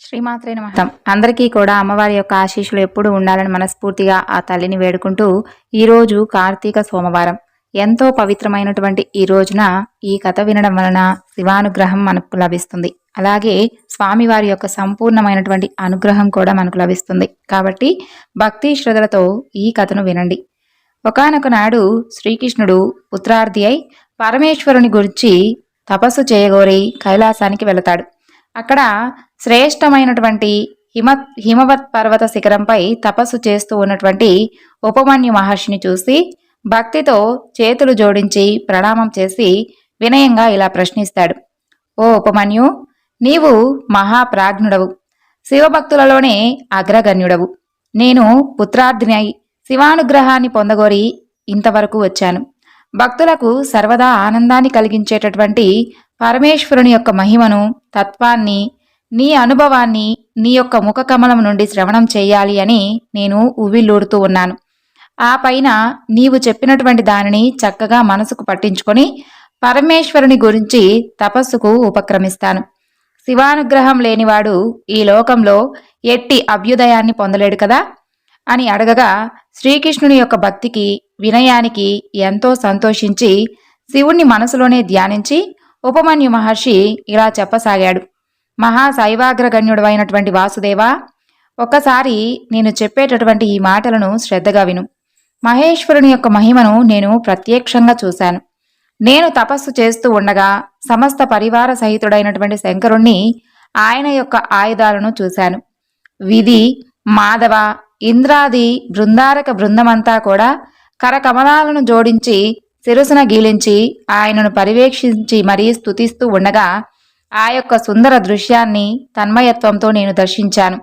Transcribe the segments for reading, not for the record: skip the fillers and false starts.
శ్రీమాత్రే నమః. అందరికీ కూడా అమ్మవారి యొక్క ఆశీస్సులు ఎప్పుడూ ఉండాలని మనస్ఫూర్తిగా ఆ తల్లిని వేడుకుంటూ, ఈరోజు కార్తీక సోమవారం ఎంతో పవిత్రమైనటువంటి ఈ రోజున ఈ కథ వినడం వలన శివానుగ్రహం మనకు లభిస్తుంది. అలాగే స్వామివారి యొక్క సంపూర్ణమైనటువంటి అనుగ్రహం కూడా మనకు లభిస్తుంది. కాబట్టి భక్తి శ్రద్ధలతో ఈ కథను వినండి. ఒకానొక నాడు శ్రీకృష్ణుడు పుత్రార్థి అయి పరమేశ్వరుని గురించి తపస్సు చేయగోరి కైలాసానికి వెళతాడు. అక్కడ శ్రేష్టమైనటువంటి హిమవత్ పర్వత శిఖరంపై తపస్సు చేస్తూ ఉన్నటువంటి ఉపమన్యు మహర్షిని చూసి భక్తితో చేతులు జోడించి ప్రణామం చేసి వినయంగా ఇలా ప్రశ్నిస్తాడు. ఓ ఉపమన్యు, నీవు మహాప్రాజ్ఞుడవు, శివభక్తులలోనే అగ్రగణ్యుడవు. నేను పుత్రార్థినై శివానుగ్రహాన్ని పొందగోరి ఇంతవరకు వచ్చాను. భక్తులకు సర్వదా ఆనందాన్ని కలిగించేటటువంటి పరమేశ్వరుని యొక్క మహిమను, తత్వాన్ని, నీ అనుభవాన్ని నీ యొక్క ముఖ కమలం నుండి శ్రవణం చేయాలి అని నేను ఉవ్విల్లూరుతూ ఉన్నాను. ఆ పైన నీవు చెప్పినటువంటి దానిని చక్కగా మనసుకు పట్టించుకొని పరమేశ్వరుని గురించి తపస్సుకు ఉపక్రమిస్తాను. శివానుగ్రహం లేనివాడు ఈ లోకంలో ఎట్టి అభ్యుదయాన్ని పొందలేడు కదా అని అడగగా, శ్రీకృష్ణుని యొక్క భక్తికి, వినయానికి ఎంతో సంతోషించి శివుణ్ణి మనసులోనే ధ్యానించి ఉపమన్యు మహర్షి ఇలా చెప్పసాగాడు. మహాశైవాగ్రగణ్యుడు అయినటువంటి వాసుదేవా, ఒక్కసారి నేను చెప్పేటటువంటి ఈ మాటలను శ్రద్ధగా విను. మహేశ్వరుని యొక్క మహిమను నేను ప్రత్యక్షంగా చూశాను. నేను తపస్సు చేస్తూ ఉండగా సమస్త పరివార సహితుడైనటువంటి శంకరుణ్ణి, ఆయన యొక్క ఆయుధాలను చూశాను. విధి, మాధవ, ఇంద్రాది బృందారక బృందమంతా కూడా కరకమలాలను జోడించి శిరసున గీలించి ఆయనను పర్యవేక్షించి మరీ స్తుతిస్తూ ఉండగా ఆ యొక్క సుందర దృశ్యాన్ని తన్మయత్వంతో నేను దర్శించాను.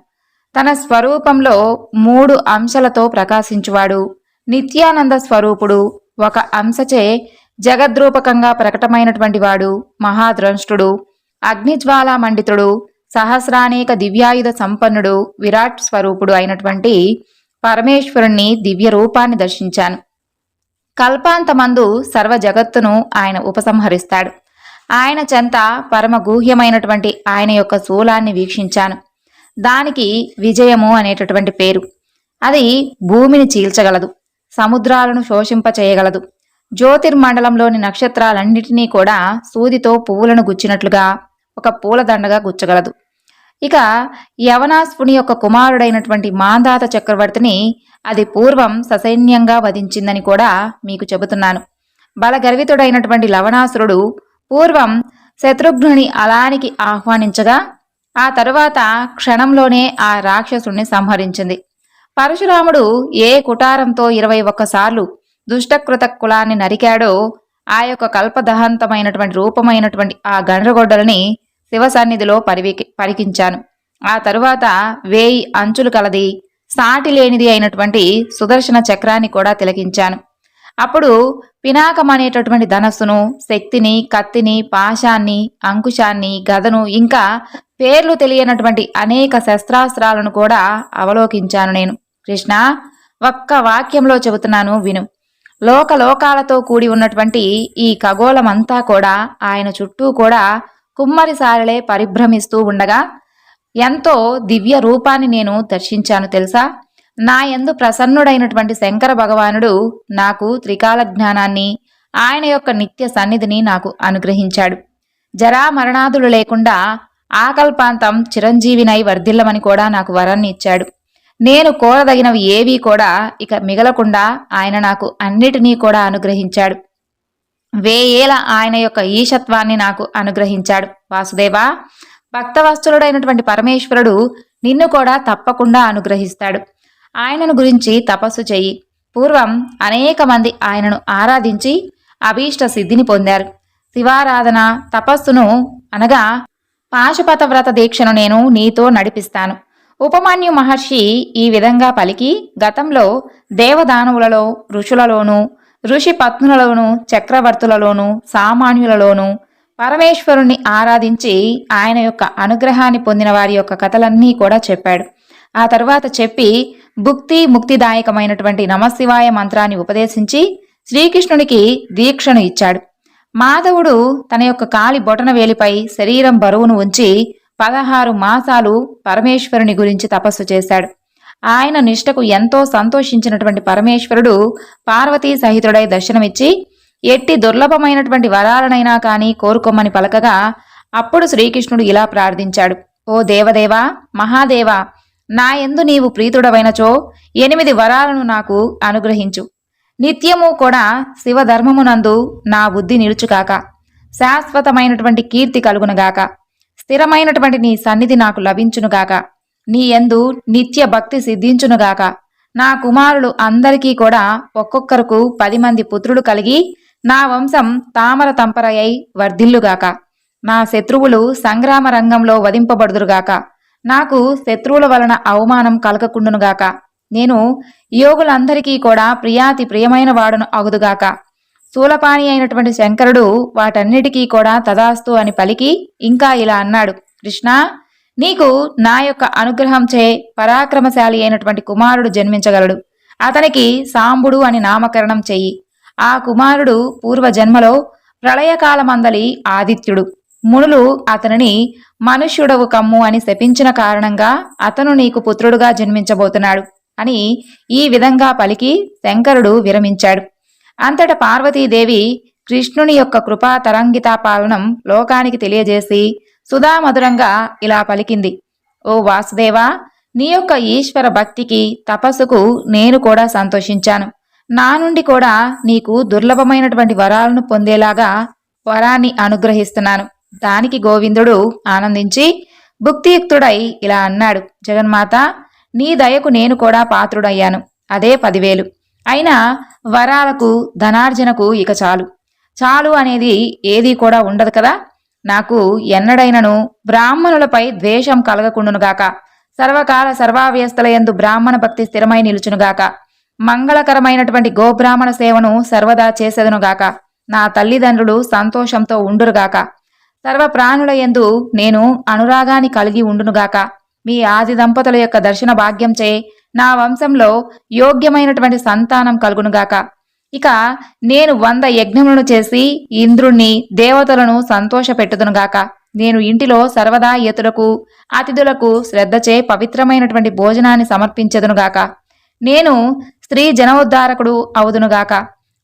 తన స్వరూపంలో 3 అంశలతో ప్రకాశించువాడు, నిత్యానంద స్వరూపుడు, ఒక అంశచే జగద్రూపకంగా ప్రకటమైనటువంటి వాడు, మహాద్రంష్టుడు, అగ్నిజ్వాలా మండితుడు, సహస్రానేక దివ్యాయుధ సంపన్నుడు, విరాట్ స్వరూపుడు అయినటువంటి పరమేశ్వరుణ్ణి దివ్య రూపాన్ని దర్శించాను. కల్పాంతమందు సర్వ జగత్తును ఆయన ఉపసంహరిస్తాడు. ఆయన చెంత పరమ గూహ్యమైనటువంటి ఆయన యొక్క శూలాన్ని వీక్షించాను. దానికి విజయము అనేటటువంటి పేరు. అది భూమిని చీల్చగలదు, సముద్రాలను శోషింపచేయగలదు, జ్యోతిర్మండలంలోని నక్షత్రాలన్నిటినీ కూడా సూదితో పువ్వులను గుచ్చినట్లుగా ఒక పూలదండగా గుచ్చగలదు. ఇక యవనాస్పుని యొక్క కుమారుడైనటువంటి మాంధాత చక్రవర్తిని అది పూర్వం ససైన్యంగా వధించిందని కూడా మీకు చెబుతున్నాను. బలగర్వితుడైనటువంటి లవణాసురుడు పూర్వం శత్రుఘ్నుని అలానికి ఆహ్వానించగా ఆ తరువాత క్షణంలోనే ఆ రాక్షసుణ్ణి సంహరించింది. పరశురాముడు ఏ కుటారంతో 21 సార్లు దుష్టకృత కులాన్ని నరికాడో ఆ యొక్క కల్పదహంతమైనటువంటి రూపమైనటువంటి ఆ గండ్రగొడ్డలని శివ సన్నిధిలో పరికించాను. ఆ తరువాత 1000 అంచులు కలది, సాటి లేనిది అయినటువంటి సుదర్శన చక్రాన్ని కూడా తిలకించాను. అప్పుడు పినాకం అనేటటువంటి ధనస్సును, శక్తిని, కత్తిని, పాశాన్ని, అంకుశాన్ని, గదను, ఇంకా పేర్లు తెలియనటువంటి అనేక శస్త్రాస్త్రాలను కూడా అవలోకించాను నేను. కృష్ణ, ఒక్క వాక్యంలో చెబుతున్నాను విను. లోకాలతో కూడి ఉన్నటువంటి ఈ ఖగోళమంతా కూడా ఆయన చుట్టూ కూడా కుమ్మరిసారలే పరిభ్రమిస్తూ ఉండగా ఎంతో దివ్య రూపాన్ని నేను దర్శించాను తెలుసా. నా యందు ప్రసన్నుడైనటువంటి శంకర భగవానుడు నాకు త్రికాల జ్ఞానాన్ని, ఆయన యొక్క నిత్య సన్నిధిని నాకు అనుగ్రహించాడు. జరా మరణాదులు లేకుండా ఆకల్పాంతం చిరంజీవినై వర్ధిల్లమని కూడా నాకు వరాన్ని ఇచ్చాడు. నేను కోరదగినవి ఏవీ కూడా ఇక మిగలకుండా ఆయన నాకు అన్నిటినీ కూడా అనుగ్రహించాడు. 1000 ఏళ్ల ఆయన యొక్క ఈశత్వాన్ని నాకు అనుగ్రహించాడు. వాసుదేవా, భక్తవత్సలుడైనటువంటి పరమేశ్వరుడు నిన్ను కూడా తప్పకుండా అనుగ్రహిస్తాడు. ఆయనను గురించి తపస్సు చెయ్యి. పూర్వం అనేక మంది ఆయనను ఆరాధించి అభీష్ట సిద్ధిని పొందారు. శివారాధన తపస్సును అనగా పాశుపత వ్రత దీక్షను నేను నీతో నడిపిస్తాను. ఉపమన్యు మహర్షి ఈ విధంగా పలికి గతంలో దేవదానవులలో, ఋషులలోనూ, ఋషి పత్నులలోనూ, చక్రవర్తులలోనూ, సామాన్యులలోనూ పరమేశ్వరుణ్ణి ఆరాధించి ఆయన యొక్క అనుగ్రహాన్ని పొందిన వారి యొక్క కథలన్నీ కూడా చెప్పాడు. ఆ తరువాత చెప్పి భుక్తి ముక్తిదాయకమైనటువంటి నమశివాయ మంత్రాన్ని ఉపదేశించి శ్రీకృష్ణునికి దీక్షను ఇచ్చాడు. మాధవుడు తన యొక్క కాలి బొటన వేలిపై శరీరం బరువును ఉంచి 16 మాసాలు పరమేశ్వరుని గురించి తపస్సు చేశాడు. ఆయన నిష్టకు ఎంతో సంతోషించినటువంటి పరమేశ్వరుడు పార్వతీ సహితుడై దర్శనమిచ్చి ఎట్టి దుర్లభమైనటువంటి వరాలనైనా కాని కోరుకోమని పలకగా అప్పుడు శ్రీకృష్ణుడు ఇలా ప్రార్థించాడు. ఓ దేవదేవా, మహాదేవా, నా యందు నీవు ప్రీతుడవైనచో 8 వరాలను నాకు అనుగ్రహించు. నిత్యము కూడా శివధర్మమునందు నా బుద్ధి నిలుచుగాక. శాశ్వతమైనటువంటి కీర్తి కలుగునుగాక. స్థిరమైనటువంటి నీ సన్నిధి నాకు లభించునుగాక. నీ యందు నిత్య భక్తి సిద్ధించునుగాక. నా కుమారులు అందరికీ కూడా ఒక్కొక్కరుకు 10 మంది పుత్రులు కలిగి నా వంశం తామర తంపరయ్యై వర్ధిల్లుగాక. నా శత్రువులు సంగ్రామ రంగంలో వధింపబడుదురుగాక. నాకు శత్రువుల వలన అవమానం కలగకుండునుగాక. నేను యోగులందరికీ కూడా ప్రియాతి ప్రియమైన వాడును అగుదుగాక. శూలపాణి అయినటువంటి శంకరుడు వాటన్నిటికీ కూడా తదాస్తు అని పలికి ఇంకా ఇలా అన్నాడు. కృష్ణ, నీకు నా యొక్క అనుగ్రహంచే పరాక్రమశాలి అయినటువంటి కుమారుడు జన్మించగలడు. అతనికి సాంబుడు అని నామకరణం చెయ్యి. ఆ కుమారుడు పూర్వజన్మలో ప్రళయకాలమందలి ఆదిత్యుడు. మునులు అతనిని మనుష్యుడవు కమ్ము అని శపించిన కారణంగా అతను నీకు పుత్రుడుగా జన్మించబోతున్నాడు అని ఈ విధంగా పలికి శంకరుడు విరమించాడు. అంతట పార్వతీదేవి కృష్ణుని యొక్క కృపా తరంగితాపాలనం లోకానికి తెలియజేసి సుధామధురంగా ఇలా పలికింది. ఓ వాసుదేవా, నీ యొక్క ఈశ్వర భక్తికి తపస్సుకు నేను కూడా సంతోషించాను. నా నుండి కూడా నీకు దుర్లభమైనటువంటి వరాలను పొందేలాగా వరాన్ని అనుగ్రహిస్తున్నాను. దానికి గోవిందుడు ఆనందించి భుక్తియుక్తుడై ఇలా అన్నాడు. జగన్మాత, నీ దయకు నేను కూడా పాత్రుడయ్యాను. అదే 10,000. అయినా వరాలకు ధనార్జనకు ఇక చాలు. చాలు అనేది ఏదీ కూడా ఉండదు కదా. నాకు ఎన్నడైనను బ్రాహ్మణులపై ద్వేషం కలగకుండునుగాక. సర్వకాల సర్వావ్యస్తలయందు బ్రాహ్మణ భక్తి స్థిరమై నిలుచునుగాక. మంగళకరమైనటువంటి గోబ్రాహ్మణ సేవను సర్వదా చేసేదనుగాక. నా తల్లిదండ్రులు సంతోషంతో ఉండురుగాక. సర్వ ప్రాణుల యందు నేను అనురాగాన్ని కలిగి ఉండునుగాక. మీ ఆది దంపతుల యొక్క దర్శన భాగ్యంచే నా వంశంలో యోగ్యమైనటువంటి సంతానం కలుగునుగాక. ఇక నేను 100 యజ్ఞములను చేసి ఇంద్రుణ్ణి దేవతలను సంతోషపెట్టుదునుగాక. నేను ఇంటిలో సర్వదా యతులకు అతిథులకు శ్రద్ధచే పవిత్రమైనటువంటి భోజనాన్ని సమర్పించెదనుగాక. నేను స్త్రీ జనోద్ధారకుడు అవుదునుగాక.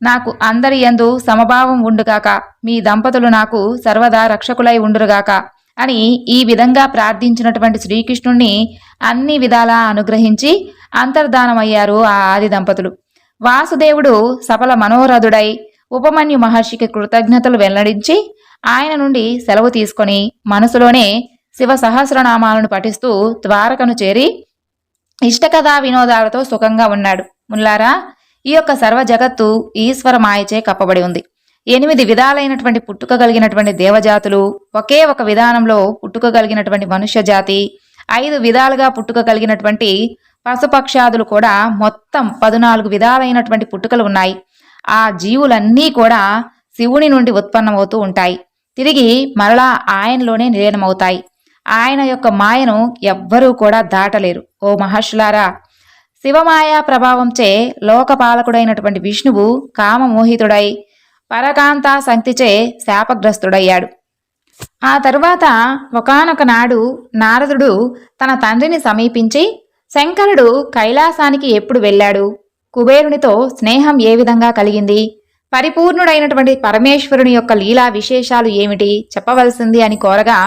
నాకు అందరి యందు సమభావం ఉండుగాక. మీ దంపతులు నాకు సర్వదా రక్షకులై ఉండురుగాక అని ఈ విధంగా ప్రార్థించినటువంటి శ్రీకృష్ణుణ్ణి అన్ని విధాలా అనుగ్రహించి అంతర్ధానమయ్యారు ఆ ఆది దంపతులు. వాసుదేవుడు సఫల మనోరథుడై ఉపమన్యు మహర్షికి కృతజ్ఞతలు వెల్లడించి ఆయన నుండి సెలవు తీసుకొని మనసులోనే శివ సహస్రనామాలను పఠిస్తూ ద్వారకను చేరి ఇష్టకథా వినోదాలతో సుఖంగా ఉన్నాడు. ముల్లారా, ఈ యొక్క సర్వ జగత్తు ఈశ్వర మాయచే కప్పబడి ఉంది. 8 విధాలైనటువంటి పుట్టుక కలిగినటువంటి దేవజాతులు, ఒకే ఒక విధానంలో పుట్టుక కలిగినటువంటి మనుష్య జాతి, 5 విధాలుగా పుట్టుక కలిగినటువంటి పశుపక్షాదులు కూడా మొత్తం 14 విధాలైనటువంటి పుట్టుకలు ఉన్నాయి. ఆ జీవులన్నీ కూడా శివుని నుండి ఉత్పన్నమవుతూ ఉంటాయి. తిరిగి మరలా ఆయనలోనే నిలీనమవుతాయి. ఆయన యొక్క మాయను ఎవ్వరూ కూడా దాటలేరు. ఓ మహర్షులారా, శివమాయా ప్రభావంచే లోకపాలకుడైనటువంటి విష్ణువు కామమోహితుడై పరకాంతా సంక్తిచే శాపగ్రస్తుడయ్యాడు. ఆ తరువాత ఒకానొక నాడు నారదుడు తన తండ్రిని సమీపించి, శంకరుడు కైలాసానికి ఎప్పుడు వెళ్ళాడు? కుబేరునితో స్నేహం ఏ విధంగా కలిగింది? పరిపూర్ణుడైనటువంటి పరమేశ్వరుని యొక్క లీలా విశేషాలు ఏమిటి చెప్పవలసింది అని కోరగా,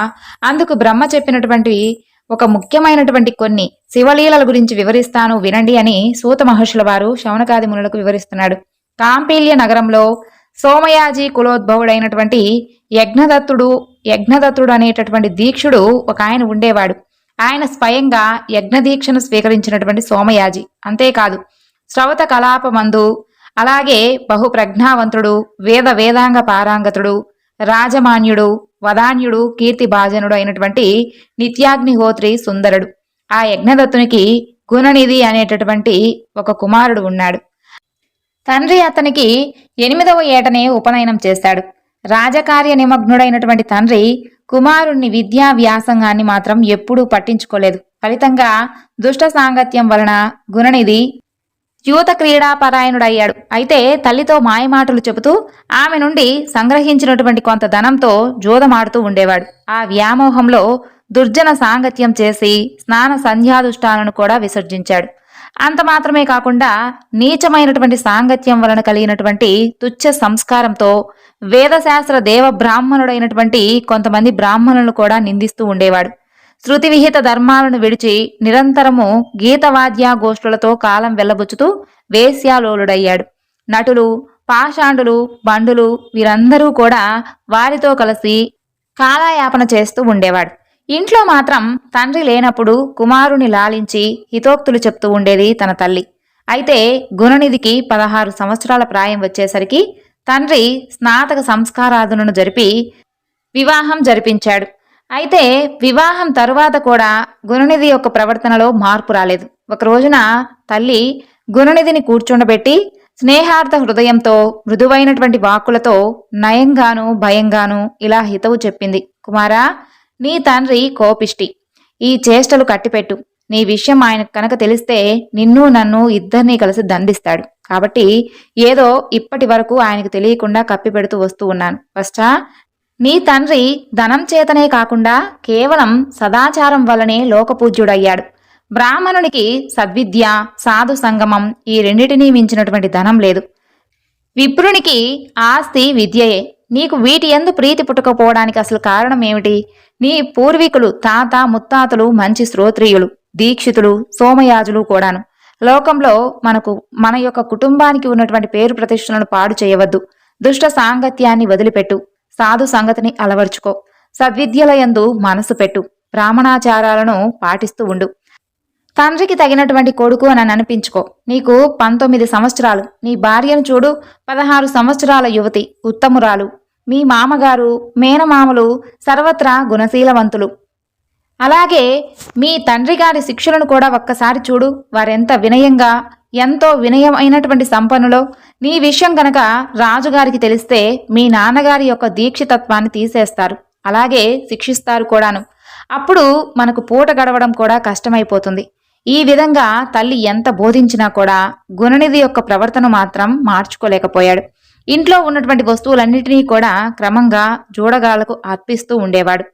అందుకు బ్రహ్మ చెప్పినటువంటి ఒక ముఖ్యమైనటువంటి కొన్ని శివలీలల గురించి వివరిస్తాను వినండి అని సూత మహర్షుల వారు శౌనకాది మునులకు వివరిస్తున్నాడు. కాంపీల్య నగరంలో సోమయాజి కులోద్భవుడైనటువంటి యజ్ఞదత్తుడు అనేటటువంటి దీక్షుడు ఒక ఆయన ఉండేవాడు. ఆయన స్వయంగా యజ్ఞదీక్షను స్వీకరించినటువంటి సోమయాజి. అంతేకాదు, శ్రవత కలాపమందు అలాగే బహుప్రజ్ఞావంతుడు, వేదాంగ పారాంగతుడు, రాజమాన్యుడు, వదాన్యుడు, కీర్తిభాజనుడు అయినటువంటి నిత్యాగ్నిహోత్రి సుందరుడు. ఆ యజ్ఞదత్తునికి గుణనిధి అనేటటువంటి ఒక కుమారుడు ఉన్నాడు. తండ్రి అతనికి 8వ ఏటనే ఉపనయనం చేశాడు. రాజకార్య నిమగ్నుడైనటువంటి తండ్రి కుమారుణ్ణి విద్యా వ్యాసంగాన్ని మాత్రం ఎప్పుడూ పట్టించుకోలేదు. ఫలితంగా దుష్ట సాంగత్యం వలన గుణనిధి యూత క్రీడాపరాయణుడయ్యాడు. అయితే తల్లితో మాయమాటలు చెబుతూ ఆమె నుండి సంగ్రహించినటువంటి కొంత ధనంతో జోదమాడుతూ ఉండేవాడు. ఆ వ్యామోహంలో దుర్జన సాంగత్యం చేసి స్నాన సంధ్యాదుష్టాలను కూడా విసర్జించాడు. అంత మాత్రమే కాకుండా నీచమైనటువంటి సాంగత్యం వలన కలిగినటువంటి తుచ్చ సంస్కారంతో వేదశాస్త్ర దేవ బ్రాహ్మణుడైనటువంటి కొంతమంది బ్రాహ్మణులను కూడా నిందిస్తూ ఉండేవాడు. శృతి విహిత ధర్మాలను విడిచి నిరంతరము గీతవాద్యాగోష్ఠులతో కాలం వెళ్లబుచ్చుతూ వేశ్యాలోలుడయ్యాడు. నటులు, పాషాండులు, బండులు వీరందరూ కూడా వారితో కలిసి కాలయాపన చేస్తూ ఉండేవాడు. ఇంట్లో మాత్రం తండ్రి లేనప్పుడు కుమారుని లాలించి హితోక్తులు చెప్తూ ఉండేది తన తల్లి. అయితే గుణనిధికి 16 సంవత్సరాల ప్రాయం వచ్చేసరికి తండ్రి స్నాతక సంస్కారాదులను జరిపి వివాహం జరిపించాడు. అయితే వివాహం తరువాత కూడా గుణనిధి యొక్క ప్రవర్తనలో మార్పు రాలేదు. ఒక రోజున తల్లి గుణనిధిని కూర్చుండబెట్టి స్నేహార్థ హృదయంతో మృదువైనటువంటి వాక్కులతో నయంగాను భయంగాను ఇలా హితవు చెప్పింది. కుమారా, నీ తండ్రి కోపిష్టి. ఈ చేష్టలు కట్టిపెట్టు. నీ విషయం ఆయనకు కనుక తెలిస్తే నిన్ను నన్ను ఇద్దరినీ కలిసి దండిస్తాడు. కాబట్టి ఏదో ఇప్పటి వరకు ఆయనకు తెలియకుండా కప్పిపెడుతూ వస్తూ ఉన్నాను. ఫస్టా, నీ తండ్రి ధనం చేతనే కాకుండా కేవలం సదాచారం వల్లనే లోకపూజ్యుడయ్యాడు. బ్రాహ్మణునికి సద్విద్య, సాధు సంగమం ఈ రెండిటినీ మించినటువంటి ధనం లేదు. విప్రునికి ఆస్తి విద్యయే. నీకు వీటి యందు ప్రీతి పుట్టకపోవడానికి అసలు కారణం ఏమిటి? నీ పూర్వీకులు తాత ముత్తాతలు మంచి శ్రోత్రియులు, దీక్షితులు, సోమయాజులు కూడాను. లోకంలో మన యొక్క కుటుంబానికి ఉన్నటువంటి పేరు ప్రతిష్టలను పాడు చేయవద్దు. దుష్ట సాంగత్యాన్ని వదిలిపెట్టు. సాధు సంగతిని అలవర్చుకో. సద్విద్యలయందు మనసు పెట్టు. బ్రాహ్మణాచారాలను పాటిస్తూ ఉండు. తండ్రికి తగినటువంటి కొడుకు అని అనిపించుకో. నీకు 19 సంవత్సరాలు. నీ భార్యను చూడు, 16 సంవత్సరాల యువతి, ఉత్తమురాలు. మీ మామగారు, మేనమామలు సర్వత్రా గుణశీలవంతులు. అలాగే మీ తండ్రి గారి శిక్షలను కూడా ఒక్కసారి చూడు. వారెంత వినయంగా, ఎంతో వినయమైనటువంటి సంపన్నులో. నీ విషయం గనక రాజుగారికి తెలిస్తే మీ నాన్నగారి యొక్క దీక్షితత్వాన్ని తీసేస్తారు, అలాగే శిక్షిస్తారు కూడాను. అప్పుడు మనకు పూట గడవడం కూడా కష్టమైపోతుంది. ఈ విధంగా తల్లి ఎంత బోధించినా కూడా గుణనిధి యొక్క ప్రవర్తన మాత్రం మార్చుకోలేకపోయాడు. ఇంట్లో ఉన్నటువంటి వస్తువులన్నిటినీ కూడా క్రమంగా జోడగాళ్లకు అర్పిస్తూ ఉండేవాడు.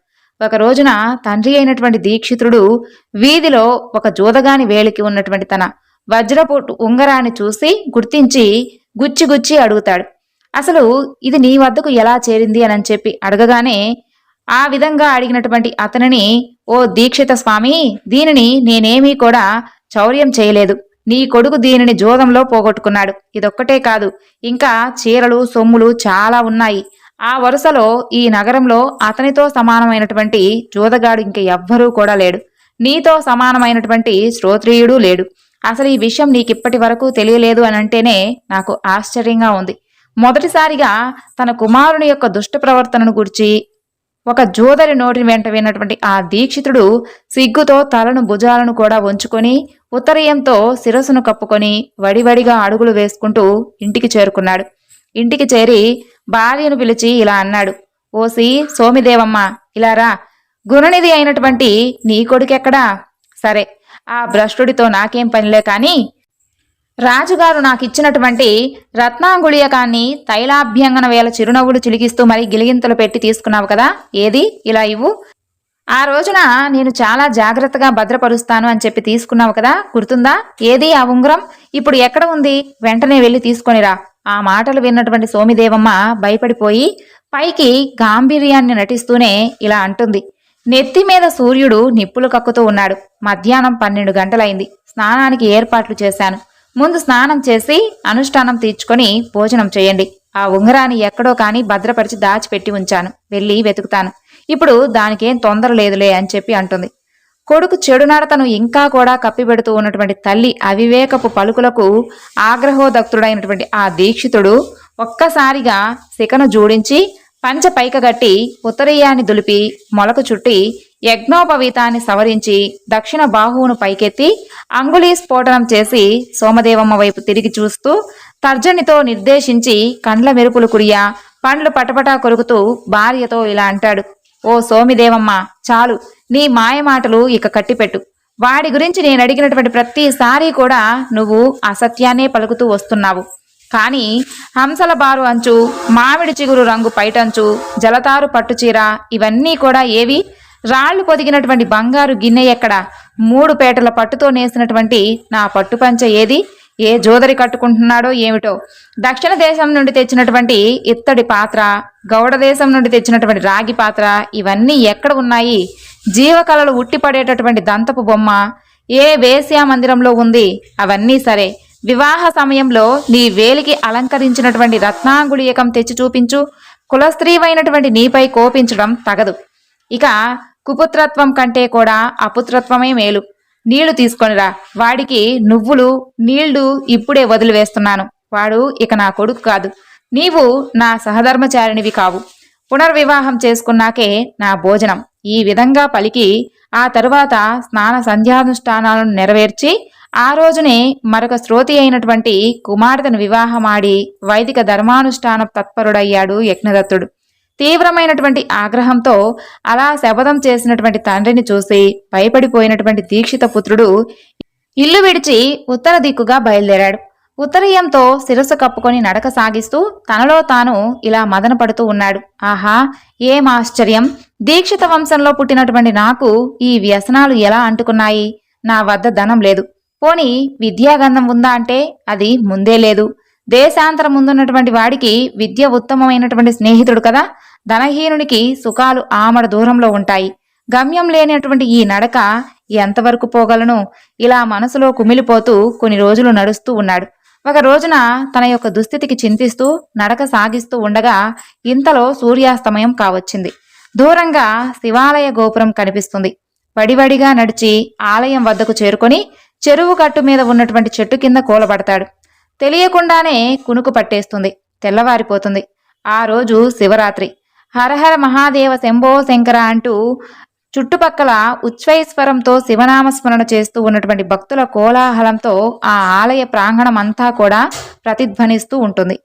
ఒక రోజున తండ్రి అయినటువంటి దీక్షితుడు వీధిలో ఒక జోదగాని వేలికి ఉన్నటువంటి తన వజ్రపు ఉంగరాన్ని చూసి గుర్తించి గుచ్చి అడుగుతాడు. అసలు ఇది నీ వద్దకు ఎలా చేరింది అని చెప్పి అడగగానే ఆ విధంగా అడిగినటువంటి అతనిని, ఓ దీక్షిత స్వామి, దీనిని నేనేమీ కూడా చౌర్యం చేయలేదు. నీ కొడుకు దీనిని జోదంలో పోగొట్టుకున్నాడు. ఇదొక్కటే కాదు, ఇంకా చీరలు, సొమ్ములు చాలా ఉన్నాయి. ఆ వరుసలో ఈ నగరంలో అతనితో సమానమైనటువంటి జోదగాడు ఇంక ఎవ్వరూ కూడా లేడు. నీతో సమానమైనటువంటి శ్రోత్రియుడు లేడు. అసలు ఈ విషయం నీకిప్పటి వరకు తెలియలేదు అని అంటేనే నాకు ఆశ్చర్యంగా ఉంది. మొదటిసారిగా తన కుమారుని యొక్క దుష్ట ప్రవర్తనను గురించి ఒక జోదరి నోటి వెంట విన్నటువంటి ఆ దీక్షితుడు సిగ్గుతో తలను భుజాలను కూడా వంచుకొని ఉత్తరీయంతో శిరస్సును కప్పుకొని వడివడిగా అడుగులు వేసుకుంటూ ఇంటికి చేరుకున్నాడు. ఇంటికి చేరి భార్యను పిలిచి ఇలా అన్నాడు. ఓసి సోమిదేవమ్మ, ఇలా రా. గుణనిధి అయినటువంటి నీ కొడుకెక్కడా? సరే, ఆ భ్రష్టుడితో నాకేం పనిలే కాని రాజుగారు నాకిచ్చినటువంటి రత్నాంగుళీయకాన్ని తైలాభ్యంగన వేల చిరునవ్వులు చిలికిస్తూ మరి గిలిగింతలు పెట్టి తీసుకున్నావు కదా, ఏది ఇలా ఇవ్వు. ఆ రోజున నేను చాలా జాగ్రత్తగా భద్రపరుస్తాను అని చెప్పి తీసుకున్నావు కదా, గుర్తుందా? ఏది ఆ ఉంగరం? ఇప్పుడు ఎక్కడ ఉంది? వెంటనే వెళ్ళి తీసుకొనిరా. ఆ మాటలు విన్నటువంటి సోమిదేవమ్మ భయపడిపోయి పైకి గాంభీర్యాన్ని నటిస్తూనే ఇలా అంటుంది. నెత్తి మీద సూర్యుడు నిప్పులు కక్కుతూ ఉన్నాడు. మధ్యాహ్నం 12 గంటలైంది. స్నానానికి ఏర్పాట్లు చేశాను. ముందు స్నానం చేసి అనుష్ఠానం తీర్చుకొని భోజనం చేయండి. ఆ ఉంగరాన్ని ఎక్కడో కాని భద్రపరిచి దాచిపెట్టి ఉంచాను. వెళ్ళి వెతుకుతాను. ఇప్పుడు దానికేం తొందర లేదులే అని చెప్పి అంటుంది. కొడుకు చెడు నడతను ఇంకా కూడా కప్పిపెడుతూ ఉన్నటువంటి తల్లి అవివేకపు పలుకులకు ఆగ్రహోదక్తుడైనటువంటి ఆ దీక్షితుడు ఒక్కసారిగా శిఖను జోడించి పంచ పైకగట్టి ఉత్తరీయాన్ని దులిపి మొలకు చుట్టి యజ్ఞోపవీతాన్ని సవరించి దక్షిణ బాహువును పైకెత్తి అంగుళీ స్ఫోటనం చేసి సోమదేవమ్మ వైపు తిరిగి చూస్తూ తర్జనితో నిర్దేశించి కండ్ల మెరుపులు కురియా పండ్లు పటపటా కొరుకుతూ భార్యతో ఇలా అంటాడు. ఓ సోమిదేవమ్మ, చాలు, నీ మాయమాటలు ఇక కట్టిపెట్టు. వాడి గురించి నేను అడిగినటువంటి ప్రతిసారి కూడా నువ్వు అసత్యాన్నే పలుకుతూ వస్తున్నావు. కానీ హంసల బారు అంచు, మామిడి చిగురు రంగు పైటంచు, జలతారు పట్టుచీర ఇవన్నీ కూడా ఏవి? రాళ్లు పొదిగినటువంటి బంగారు గిన్నె ఎక్కడ? 3 పేటల పట్టుతో నేసినటువంటి నా పట్టుపంచ ఏది? ఏ జోదరి కట్టుకుంటున్నాడో ఏమిటో? దక్షిణ దేశం నుండి తెచ్చినటువంటి ఇత్తడి పాత్ర, గౌడ దేశం నుండి తెచ్చినటువంటి రాగి పాత్ర ఇవన్నీ ఎక్కడ ఉన్నాయి? జీవకళలు ఉట్టిపడేటటువంటి దంతపు బొమ్మ ఏ వేశ్యా మందిరంలో ఉంది? అవన్నీ సరే, వివాహ సమయంలో నీ వేలికి అలంకరించినటువంటి రత్నాంగుళీయకం తెచ్చి చూపించు. కులస్త్రీవైనటువంటి నీపై కోపించడం తగదు. ఇక కుపుత్రత్వం కంటే కూడా అపుత్రత్వమే మేలు. నీళ్లు తీసుకొనిరా. వాడికి నువ్వులు నీళ్లు ఇప్పుడే వదిలివేస్తున్నాను. వాడు ఇక నా కొడుకు కాదు. నీవు నా సహధర్మచారినివి కావు. పునర్వివాహం చేసుకున్నాకే నా భోజనం. ఈ విధంగా పలికి ఆ తరువాత స్నాన సంధ్యానుష్ఠానాలను నెరవేర్చి ఆ రోజునే మరొక శ్రోతి అయినటువంటి కుమార్తెను వివాహమాడి వైదిక ధర్మానుష్ఠాన తత్పరుడయ్యాడు యజ్ఞదత్తుడు. తీవ్రమైనటువంటి ఆగ్రహంతో అలా శపథం చేసినటువంటి తండ్రిని చూసి భయపడిపోయినటువంటి దీక్షిత పుత్రుడు ఇల్లు విడిచి ఉత్తర దిక్కుగా బయలుదేరాడు. ఉత్తరీయంతో శిరస్సు కప్పుకొని నడక సాగిస్తూ తనలో తాను ఇలా మదన పడుతూ ఉన్నాడు. ఆహా, ఏం ఆశ్చర్యం! దీక్షిత వంశంలో పుట్టినటువంటి నాకు ఈ వ్యసనాలు ఎలా అంటుకున్నాయి? నా వద్ద ధనం లేదు. పోని విద్యాగంధం ఉందా అంటే అది ముందే లేదు. దేశాంతరం ముందున్నటువంటి వాడికి విద్య ఉత్తమమైనటువంటి స్నేహితుడు కదా. ధనహీనునికి సుఖాలు ఆమడ దూరంలో ఉంటాయి. గమ్యం లేనటువంటి ఈ నడక ఎంతవరకు పోగలను? ఇలా మనసులో కుమిలిపోతూ కొన్ని రోజులు నడుస్తూ ఉన్నాడు. ఒక రోజున తన యొక్క దుస్థితికి చింతిస్తూ నడక సాగిస్తూ ఉండగా ఇంతలో సూర్యాస్తమయం కావచ్చింది. దూరంగా శివాలయ గోపురం కనిపిస్తుంది. వడివడిగా నడిచి ఆలయం వద్దకు చేరుకొని చెరువు కట్టు మీద ఉన్నటువంటి చెట్టు కింద కూలబడతాడు. తెలియకుండానే కునుకు పట్టేస్తుంది. తెల్లవారిపోతుంది. ఆ రోజు శివరాత్రి. హరహర మహాదేవ శంభో శంకర అంటూ చుట్టుపక్కల ఉచ్ఛ్వైస్వరంతో శివనామస్మరణ చేస్తూ ఉన్నటువంటి భక్తుల కోలాహలంతో ఆ ఆలయ ప్రాంగణం అంతా కూడా ప్రతిధ్వనిస్తూ ఉంటుంది.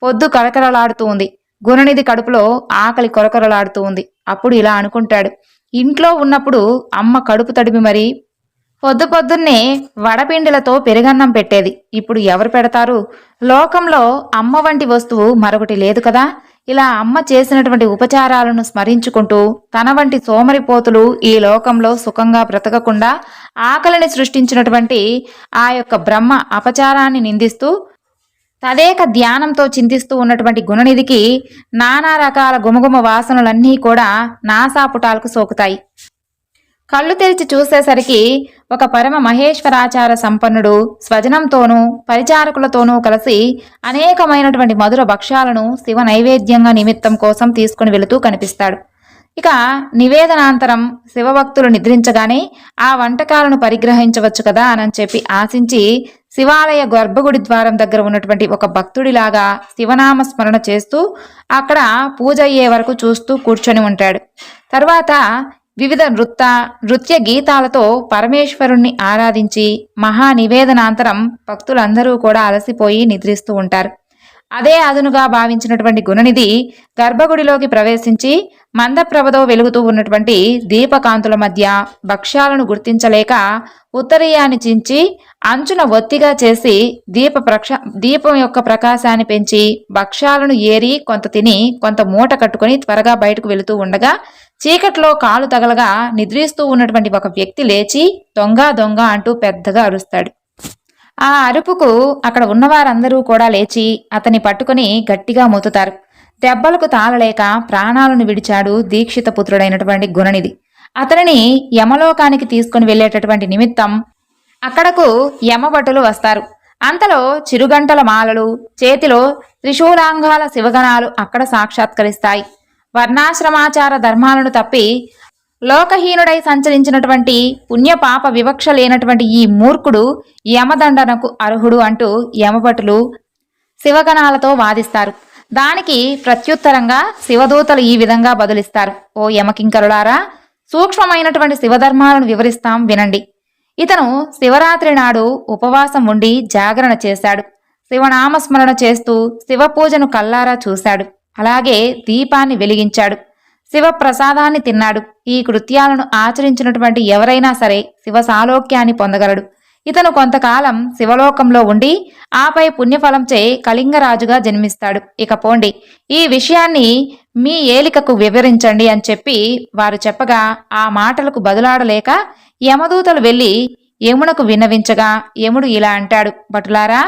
పొద్దు కరకరలాడుతూ ఉంది. గుణనిధి కడుపులో ఆకలి కొరకొరలాడుతూ ఉంది. అప్పుడు ఇలా అనుకుంటాడు. ఇంట్లో ఉన్నప్పుడు అమ్మ కడుపు తడిపి మరీ పొద్దున్నే వడపిండిలతో పెరుగన్నం పెట్టేది. ఇప్పుడు ఎవరు పెడతారు? లోకంలో అమ్మ వంటి వస్తువు మరొకటి లేదు కదా. ఇలా అమ్మ చేసినటువంటి ఉపచారాలను స్మరించుకుంటూ తన వంటి సోమరిపోతులు ఈ లోకంలో సుఖంగా బ్రతకకుండా ఆకలిని సృష్టించినటువంటి ఆ యొక్క బ్రహ్మ అపచారాన్ని నిందిస్తూ తదేక ధ్యానంతో చింతిస్తూ ఉన్నటువంటి గుణనిధికి నానా రకాల గుమగుమ వాసనలన్నీ కూడా నాసాపుటాలకు సోకుతాయి. కళ్ళు తెరిచి చూసేసరికి ఒక పరమ మహేశ్వరాచార సంపన్నుడు స్వజనంతోనూ పరిచారకులతోనూ కలిసి అనేకమైనటువంటి మధుర భక్ష్యాలను శివ నైవేద్యంగా నిమిత్తం కోసం తీసుకుని వెళుతూ కనిపిస్తాడు. ఇక నివేదనాంతరం శివభక్తులు నిద్రించగానే ఆ వంటకాలను పరిగ్రహించవచ్చు కదా అని చెప్పి ఆశించి శివాలయ గర్భగుడి ద్వారం దగ్గర ఉన్నటువంటి ఒక భక్తుడిలాగా శివనామ స్మరణ చేస్తూ అక్కడ పూజ అయ్యే వరకు చూస్తూ కూర్చొని ఉంటాడు. తర్వాత వివిధ నృత్య గీతాలతో పరమేశ్వరుణ్ణి ఆరాధించి మహా నివేదనాంతరం భక్తులందరూ కూడా అలసిపోయి నిద్రిస్తూ ఉంటారు. అదే అదునుగా భావించినటువంటి గుణనిధి గర్భగుడిలోకి ప్రవేశించి మందప్రభతో వెలుగుతూ ఉన్నటువంటి దీపకాంతుల మధ్య భక్ష్యాలను గుర్తించలేక ఉత్తరీయాన్ని చించి అంచున ఒత్తిగా చేసి దీపం యొక్క ప్రకాశాన్ని పెంచి భక్ష్యాలను ఏరి కొంత తిని కొంత మూట కట్టుకుని త్వరగా బయటకు వెళుతూ ఉండగా చీకట్లో కాలు తగలగా నిద్రిస్తూ ఉన్నటువంటి ఒక వ్యక్తి లేచి దొంగ దొంగ అంటూ పెద్దగా అరుస్తాడు. ఆ అరుపుకు అక్కడ ఉన్నవారందరూ కూడా లేచి అతన్ని పట్టుకుని గట్టిగా మొత్తుతారు. దెబ్బలకు తాళలేక ప్రాణాలను విడిచాడు దీక్షిత పుత్రుడైనటువంటి గుణనిధి. అతనిని యమలోకానికి తీసుకుని వెళ్లేటటువంటి నిమిత్తం అక్కడకు యమభటులు వస్తారు. అంతలో చిరుగంటల మాలలు చేతిలో త్రిశూలాంగాల శివగణాలు అక్కడ సాక్షాత్కరిస్తాయి. వర్ణాశ్రమాచార ధర్మాలను తప్పి లోకహీనుడై సంచరించినటువంటి పుణ్యపాప వివక్ష లేనటువంటి ఈ మూర్ఖుడు యమదండనకు అర్హుడు అంటూ యమభటులు శివగణాలతో వాదిస్తారు. దానికి ప్రత్యుత్తరంగా శివదూతలు ఈ విధంగా బదులిస్తారు. ఓ యమకింకరులారా, సూక్ష్మమైనటువంటి శివధర్మాలను వివరిస్తాం వినండి. ఇతను శివరాత్రి నాడు ఉపవాసం ఉండి జాగరణ చేశాడు. శివనామస్మరణ చేస్తూ శివపూజను కల్లారా చూశాడు. అలాగే దీపాన్ని వెలిగించాడు. శివప్రసాదాన్ని తిన్నాడు. ఈ కృత్యాలను ఆచరించినటువంటి ఎవరైనా సరే శివ సాలోక్యాన్ని పొందగలడు. ఇతను కొంతకాలం శివలోకంలో ఉండి ఆపై పుణ్యఫలంచే కళింగరాజుగా జన్మిస్తాడు. ఇక పోండి, ఈ విషయాన్ని మీ ఏలికకు వివరించండి అని చెప్పి వారు చెప్పగా ఆ మాటలకు బదులాడలేక యమదూతలు వెళ్లి యమునకు విన్నవించగా యముడు ఇలా అంటాడు, భటులారా,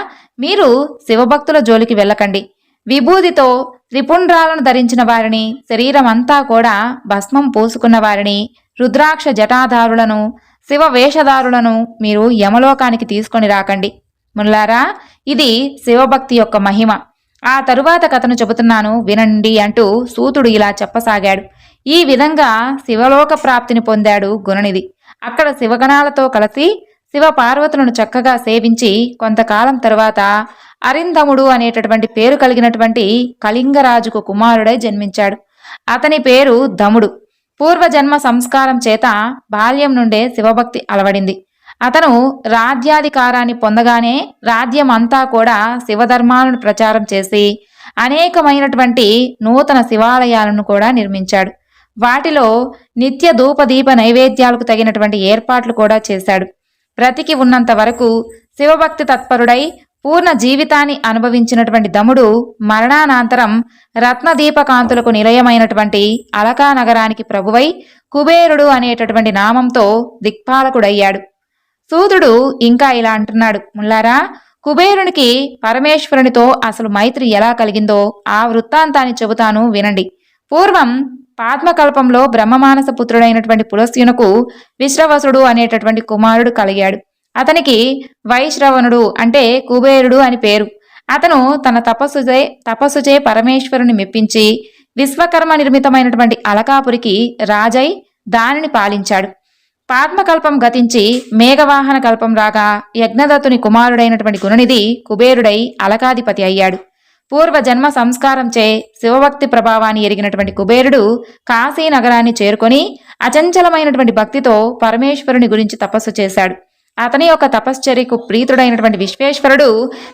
మీరు శివభక్తుల జోలికి వెళ్ళకండి. విభూదితో త్రిపుండ్రాలను ధరించిన వారిని, శరీరమంతా కూడా భస్మం పూసుకున్న వారిని, రుద్రాక్ష జటాధారులను, శివ వేషధారులను మీరు యమలోకానికి తీసుకొని రాకండి. ముల్లారా, ఇది శివభక్తి యొక్క మహిమ. ఆ తరువాత కథను చెబుతున్నాను వినండి అంటూ సూతుడు ఇలా చెప్పసాగాడు. ఈ విధంగా శివలోక ప్రాప్తిని పొందాడు గుణనిధి. అక్కడ శివగణాలతో కలిసి శివ పార్వతులను చక్కగా సేవించి కొంతకాలం తరువాత అరిందముడు అనేటటువంటి పేరు కలిగినటువంటి కళింగరాజుకు కుమారుడై జన్మించాడు. అతని పేరు దముడు. పూర్వజన్మ సంస్కారం చేత బాల్యం నుండే శివభక్తి అలవడింది. అతను రాజ్యాధికారాన్ని పొందగానే రాజ్యం అంతా కూడా శివధర్మాలను ప్రచారం చేసి అనేకమైనటువంటి నూతన శివాలయాలను కూడా నిర్మించాడు. వాటిలో నిత్య ధూపదీప నైవేద్యాలకు తగినటువంటి ఏర్పాట్లు కూడా చేశాడు. బ్రతికి ఉన్నంత వరకు శివభక్తి తత్పరుడై పూర్ణ జీవితాన్ని అనుభవించినటువంటి దముడు మరణానంతరం రత్నదీపకాంతులకు నిలయమైనటువంటి అలకా నగరానికి ప్రభువై కుబేరుడు అనేటటువంటి నామంతో దిక్పాలకుడయ్యాడు. సూతుడు ఇంకా ఇలా అంటున్నాడు, ముల్లారా, కుబేరునికి పరమేశ్వరునితో అసలు మైత్రి ఎలా కలిగిందో ఆ వృత్తాంతాన్ని చెబుతాను వినండి. పూర్వం పాద్మకల్పంలో బ్రహ్మమానస పుత్రుడైనటువంటి పులస్త్యునకు విశ్రవసుడు అనేటటువంటి కుమారుడు కలిగాడు. అతనికి వైశ్రవణుడు అంటే కుబేరుడు అని పేరు. అతను తన తపస్సుచే పరమేశ్వరుని మెప్పించి విశ్వకర్మ నిర్మితమైనటువంటి అలకాపురికి రాజై దానిని పాలించాడు. పాద్మకల్పం గతించి మేఘవాహన కల్పం రాగా యజ్ఞదత్తుని కుమారుడైనటువంటి గుణనిధి కుబేరుడై అలకాధిపతి అయ్యాడు. పూర్వజన్మ సంస్కారంచే శివభక్తి ప్రభావాన్ని ఎరిగినటువంటి కుబేరుడు కాశీ నగరాన్ని చేరుకొని అచంచలమైనటువంటి భక్తితో పరమేశ్వరుని గురించి తపస్సు చేశాడు. అతని యొక్క తపశ్చర్యకు ప్రీతుడైనటువంటి విశ్వేశ్వరుడు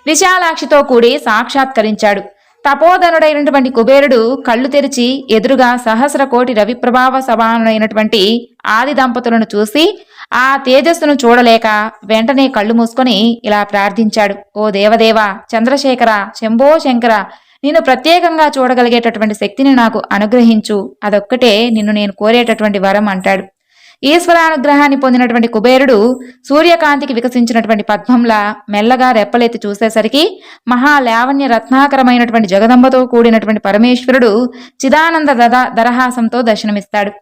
విశాలాక్షితో కూడి సాక్షాత్కరించాడు. తపోధనుడైనటువంటి కుబేరుడు కళ్ళు తెరిచి ఎదురుగా సహస్ర కోటి రవిప్రభావ సమానుడైనటువంటి ఆది దంపతులను చూసి ఆ తేజస్సును చూడలేక వెంటనే కళ్ళు మూసుకొని ఇలా ప్రార్థించాడు, ఓ దేవదేవ, చంద్రశేఖర, శంభో శంకర, నిన్ను ప్రత్యేకంగా చూడగలిగేటటువంటి శక్తిని నాకు అనుగ్రహించు, అదొక్కటే నిన్ను నేను కోరేటటువంటి వరం అంటాడు. ఈశ్వరానుగ్రహాన్ని పొందినటువంటి కుబేరుడు సూర్యకాంతికి వికసించినటువంటి పద్మంలా మెల్లగా రెప్పలెత్తి చూసేసరికి మహాలావణ్య రత్నాకరమైనటువంటి జగదంబతో కూడినటువంటి పరమేశ్వరుడు చిదానంద దరహాసంతో దర్శనమిస్తాడు.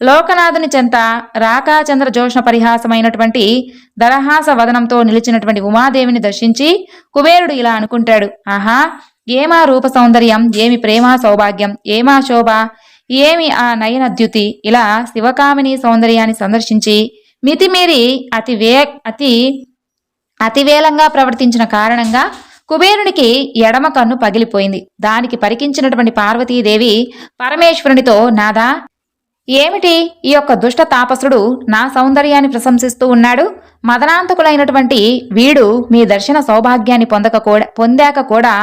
లోకనాథుని చెంత రాకాచంద్ర జోష్ణ పరిహాసమైనటువంటి దరహాస వదనంతో నిలిచినటువంటి ఉమాదేవిని దర్శించి కుబేరుడు ఇలా అనుకుంటాడు, ఆహా, ఏమా రూప సౌందర్యం, ఏమి ప్రేమా సౌభాగ్యం, ఏమా శోభ, ఏమి ఆ నయనద్యుతి. ఇలా శివకామిని సౌందర్యాన్ని సందర్శించి మితిమీరి అతివేలంగా ప్రవర్తించిన కారణంగా కుబేరునికి ఎడమ కన్ను పగిలిపోయింది. దానికి పరికించినటువంటి పార్వతీదేవి పరమేశ్వరునితో, నాదా, ఏమిటి ఈ యొక్క దుష్ట తాపసుడు నా సౌందర్యాన్ని ప్రశంసిస్తూ ఉన్నాడు? మదనాంతకులైనటువంటి వీడు మీ దర్శన సౌభాగ్యాన్ని పొందాక కూడా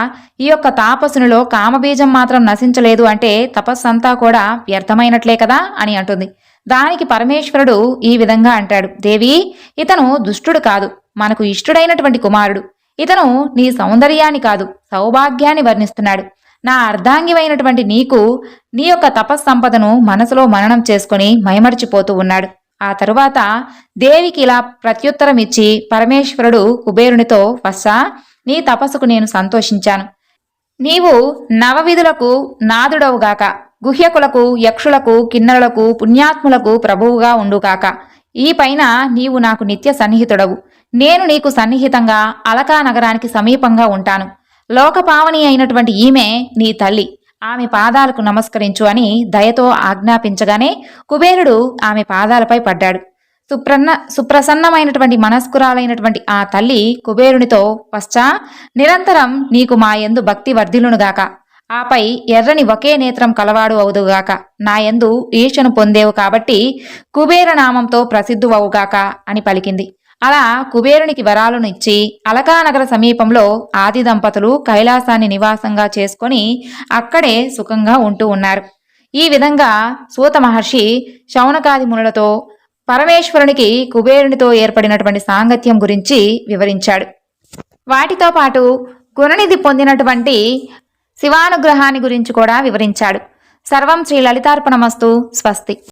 ఈ యొక్క తాపసునిలో కామబీజం మాత్రం నశించలేదు అంటే తపస్సంతా కూడా వ్యర్థమైనట్లే కదా అని అంటుంది. దానికి పరమేశ్వరుడు ఈ విధంగా అంటాడు, దేవి, ఇతను దుష్టుడు కాదు, మనకు ఇష్టుడైనటువంటి కుమారుడు. ఇతను నీ సౌందర్యాన్ని కాదు, సౌభాగ్యాన్ని వర్ణిస్తున్నాడు. నా అర్ధాంగివైనటువంటి నీకు నీ యొక్క తపస్సంపదను మనసులో మననం చేసుకుని మైమర్చిపోతూ ఉన్నాడు. ఆ తరువాత దేవికి ఇలా ప్రత్యుత్తరం ఇచ్చి పరమేశ్వరుడు కుబేరునితో, వత్సా, నీ తపస్సుకు నేను సంతోషించాను. నీవు నవవిధులకు నాదుడవుగాక, గుహ్యకులకు, యక్షులకు, కిన్నరులకు, పుణ్యాత్ములకు ప్రభువుగా ఉండుగాక. ఈ పైన నీవు నాకు నిత్య సన్నిహితుడవు. నేను నీకు సన్నిహితంగా అలకా నగరానికి సమీపంగా ఉంటాను. లోకపావని అయినటువంటి ఈమె నీ తల్లి, ఆమె పాదాలకు నమస్కరించు అని దయతో ఆజ్ఞాపించగానే కుబేరుడు ఆమె పాదాలపై పడ్డాడు. సుప్రసన్నమైనటువంటి మనస్కురాలైనటువంటి ఆ తల్లి కుబేరునితో, పశ్చా, నిరంతరం నీకు మా యందు భక్తి వర్ధిల్లునుగాక. ఆపై ఎర్రని ఒకే నేత్రం కలవాడు అవుదుగాక. నా యందు ఈర్ష్యను పొందేవు కాబట్టి కుబేర నామంతో ప్రసిద్ధువవుగాక అని పలికింది. అలా కుబేరునికి వరాలను ఇచ్చి అలకానగర సమీపంలో ఆది దంపతులు కైలాసాన్ని నివాసంగా చేసుకొని అక్కడే సుఖంగా ఉంటూ ఉన్నారు. ఈ విధంగా సూత మహర్షి శౌనకాది మునులతో పరమేశ్వరునికి కుబేరునితో ఏర్పడినటువంటి సాంగత్యం గురించి వివరించాడు. వాటితో పాటు గుణనిధి పొందినటువంటి శివానుగ్రహాన్ని గురించి కూడా వివరించాడు. సర్వం శ్రీ లలితార్పణమస్తు. స్వస్తి.